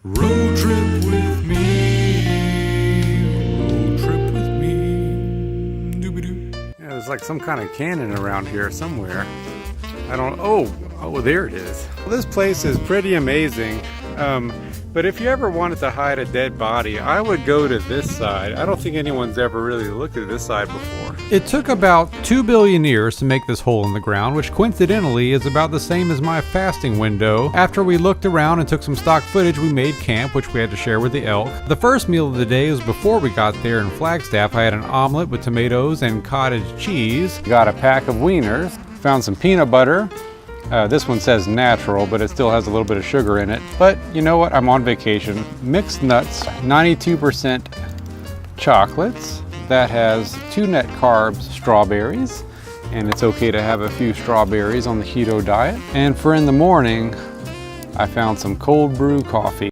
Road trip with me. Road trip with me. Doobie-doo. Yeah, there's like some kind of cannon around here somewhere. I don't. Oh, there it is. Well, this place is pretty amazing. But if you ever wanted to hide a dead body, I would go to this side. I don't think anyone's ever really looked at this side before. It took about 2 billion years to make this hole in the ground, which coincidentally is about the same as my fasting window. After we looked around and took some stock footage, we made camp, which we had to share with the elk. The first meal of the day was before we got there in Flagstaff. I had an omelet with tomatoes and cottage cheese. Got a pack of wieners. Found some peanut butter. This one says natural, but it still has a little bit of sugar in it. But you know what? I'm on vacation. Mixed nuts, 92% chocolates. That has 2 net carbs, strawberries. And it's okay to have a few strawberries on the keto diet. And for in the morning, I found some cold brew coffee.